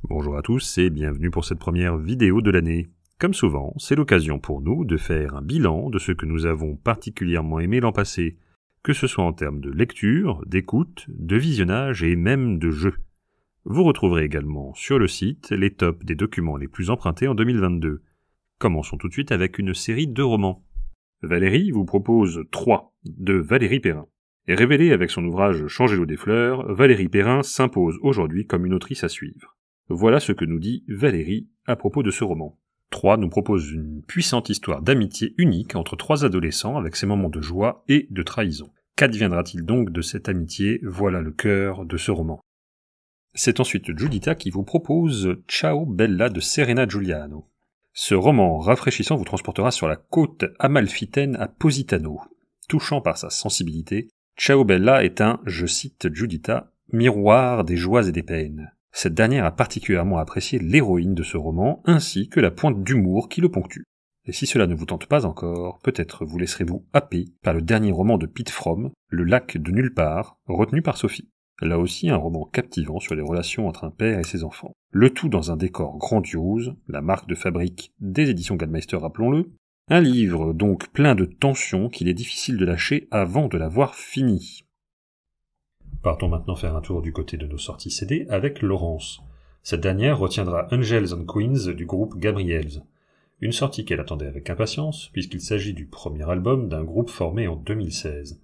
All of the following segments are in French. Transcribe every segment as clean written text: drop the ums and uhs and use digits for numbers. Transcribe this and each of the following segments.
Bonjour à tous et bienvenue pour cette première vidéo de l'année. Comme souvent, c'est l'occasion pour nous de faire un bilan de ce que nous avons particulièrement aimé l'an passé, que ce soit en termes de lecture, d'écoute, de visionnage et même de jeu. Vous retrouverez également sur le site les tops des documents les plus empruntés en 2022. Commençons tout de suite avec une série de romans. Valérie vous propose 3 de Valérie Perrin. Et révélée avec son ouvrage Changer l'eau des fleurs, Valérie Perrin s'impose aujourd'hui comme une autrice à suivre. Voilà ce que nous dit Valérie à propos de ce roman. 3 nous propose une puissante histoire d'amitié unique entre 3 adolescents avec ses moments de joie et de trahison. Qu'adviendra-t-il donc de cette amitié? Voilà le cœur de ce roman. C'est ensuite Giuditta qui vous propose Ciao Bella de Serena Giuliano. Ce roman rafraîchissant vous transportera sur la côte amalfitaine à Positano. Touchant par sa sensibilité, Ciao Bella est un, je cite Giuditta, miroir des joies et des peines. Cette dernière a particulièrement apprécié l'héroïne de ce roman, ainsi que la pointe d'humour qui le ponctue. Et si cela ne vous tente pas encore, peut-être vous laisserez-vous happer par le dernier roman de Pete Fromm, Le lac de nulle part, retenu par Sophie. Là aussi un roman captivant sur les relations entre un père et ses enfants. Le tout dans un décor grandiose, la marque de fabrique des éditions Gallmeister rappelons-le. Un livre donc plein de tensions qu'il est difficile de lâcher avant de l'avoir fini. Partons maintenant faire un tour du côté de nos sorties CD avec Laurence. Cette dernière retiendra Angels and Queens du groupe Gabriels. Une sortie qu'elle attendait avec impatience, puisqu'il s'agit du premier album d'un groupe formé en 2016.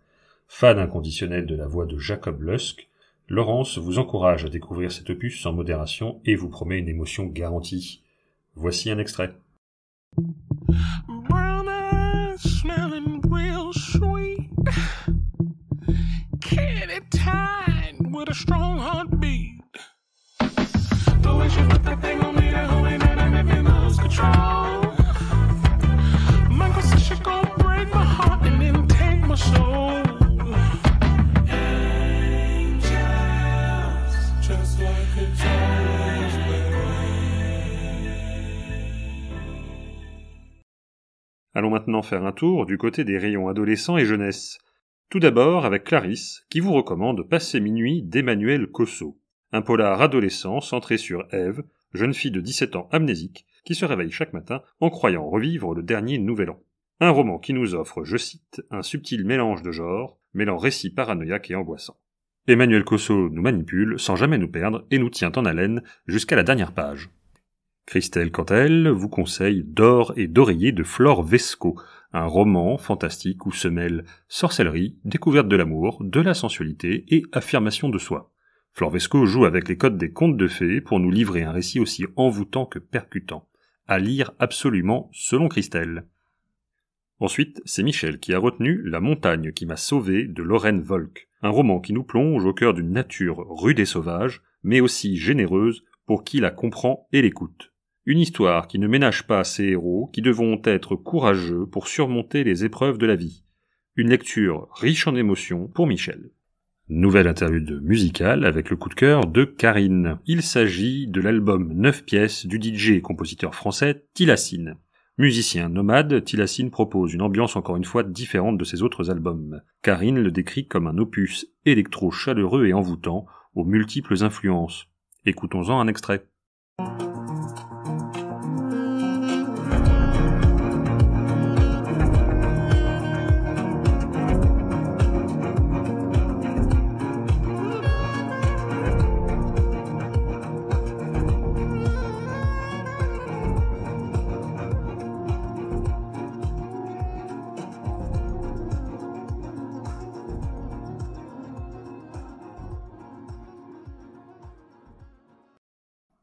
Fan inconditionnel de la voix de Jacob Lusk, Laurence vous encourage à découvrir cet opus sans modération et vous promet une émotion garantie. Voici un extrait. Brown eyes smelling real sweet. Kitty tied with a strong heartbeat. The way she put that thing on me, that holy night, I made me lose control. Michael said she gon' break my heart and then take my soul. Angels, just like a jazz band. Allons maintenant faire un tour du côté des rayons adolescents et jeunesse. Tout d'abord avec Clarisse, qui vous recommande Passer minuit d'Emmanuel Cosso, un polar adolescent centré sur Ève, jeune fille de 17 ans amnésique, qui se réveille chaque matin en croyant revivre le dernier nouvel an. Un roman qui nous offre, je cite, un subtil mélange de genres, mêlant récit paranoïaque et angoissant. Emmanuel Cosso nous manipule sans jamais nous perdre et nous tient en haleine jusqu'à la dernière page. Christelle, quant à elle, vous conseille D'or et d'oreiller de Flore Vesco, un roman fantastique où se mêlent sorcellerie, découverte de l'amour, de la sensualité et affirmation de soi. Flore Vesco joue avec les codes des contes de fées pour nous livrer un récit aussi envoûtant que percutant. À lire absolument selon Christelle. Ensuite, c'est Michel qui a retenu La montagne qui m'a sauvé de Lorraine Volk, un roman qui nous plonge au cœur d'une nature rude et sauvage, mais aussi généreuse pour qui la comprend et l'écoute. Une histoire qui ne ménage pas ses héros, qui devront être courageux pour surmonter les épreuves de la vie. Une lecture riche en émotions pour Michel. Nouvelle interlude musicale avec le coup de cœur de Karine. Il s'agit de l'album 9 pièces du DJ et compositeur français Tilassine. Musicien nomade, Tilassine propose une ambiance encore une fois différente de ses autres albums. Karine le décrit comme un opus électro-chaleureux et envoûtant, aux multiples influences. Écoutons-en un extrait.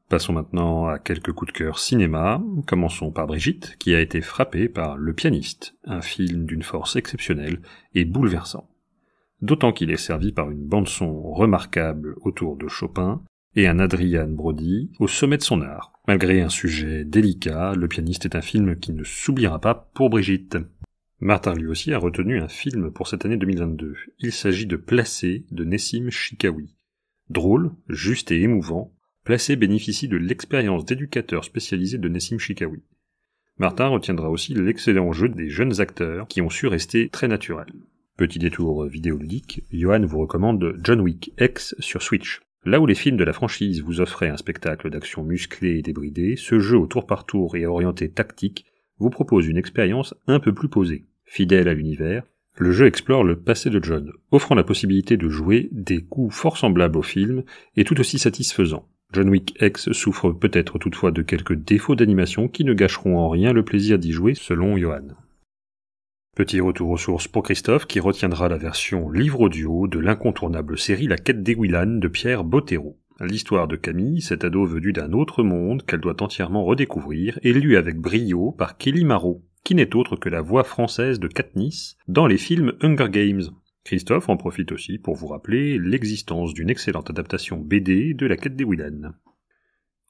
Passons maintenant à quelques coups de cœur cinéma. Commençons par Brigitte, qui a été frappée par Le pianiste, un film d'une force exceptionnelle et bouleversant. D'autant qu'il est servi par une bande-son remarquable autour de Chopin et un Adrian Brody au sommet de son art. Malgré un sujet délicat, Le pianiste est un film qui ne s'oubliera pas pour Brigitte. Martin lui aussi a retenu un film pour cette année 2022. Il s'agit de Placé de Nessim Chikawi. Drôle, juste et émouvant, Placé bénéficie de l'expérience d'éducateur spécialisé de Nessim Chikawi. Martin retiendra aussi l'excellent jeu des jeunes acteurs qui ont su rester très naturels. Petit détour vidéoludique, Johan vous recommande John Wick X sur Switch. Là où les films de la franchise vous offraient un spectacle d'action musclé et débridé, ce jeu au tour par tour et orienté tactique vous propose une expérience un peu plus posée. Fidèle à l'univers, le jeu explore le passé de John, offrant la possibilité de jouer des coups fort semblables au film et tout aussi satisfaisants. John Wick X souffre peut-être toutefois de quelques défauts d'animation qui ne gâcheront en rien le plaisir d'y jouer selon Johan. Petit retour aux sources pour Christophe qui retiendra la version livre audio de l'incontournable série La Quête d'Eguilan de Pierre Bottero. L'histoire de Camille, cet ado venu d'un autre monde qu'elle doit entièrement redécouvrir, est lue avec brio par Kelly Marot, qui n'est autre que la voix française de Katniss dans les films Hunger Games. Christophe en profite aussi pour vous rappeler l'existence d'une excellente adaptation BD de La Quête d'Eguilan.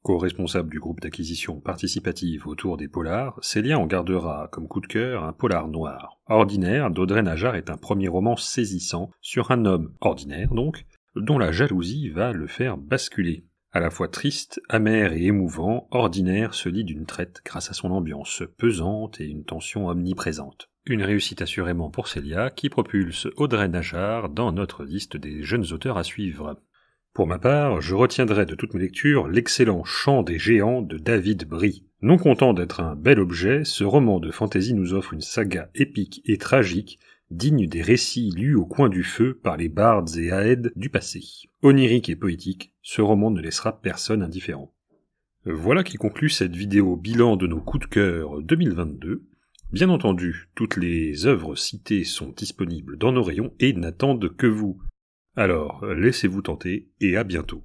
Co-responsable du groupe d'acquisition participative autour des polars, Célia en gardera comme coup de cœur un polar noir. Ordinaire d'Audrey Najjar est un premier roman saisissant sur un homme, ordinaire donc, dont la jalousie va le faire basculer. À la fois triste, amer et émouvant, Ordinaire se lie d'une traite grâce à son ambiance pesante et une tension omniprésente. Une réussite assurément pour Célia qui propulse Audrey Najjar dans notre liste des jeunes auteurs à suivre. Pour ma part, je retiendrai de toutes mes lectures l'excellent Chant des géants de David Brie. Non content d'être un bel objet, ce roman de fantaisie nous offre une saga épique et tragique, digne des récits lus au coin du feu par les bardes et aèdes du passé. Onirique et poétique, ce roman ne laissera personne indifférent. Voilà qui conclut cette vidéo bilan de nos coups de cœur 2022. Bien entendu, toutes les œuvres citées sont disponibles dans nos rayons et n'attendent que vous. Alors, laissez-vous tenter et à bientôt.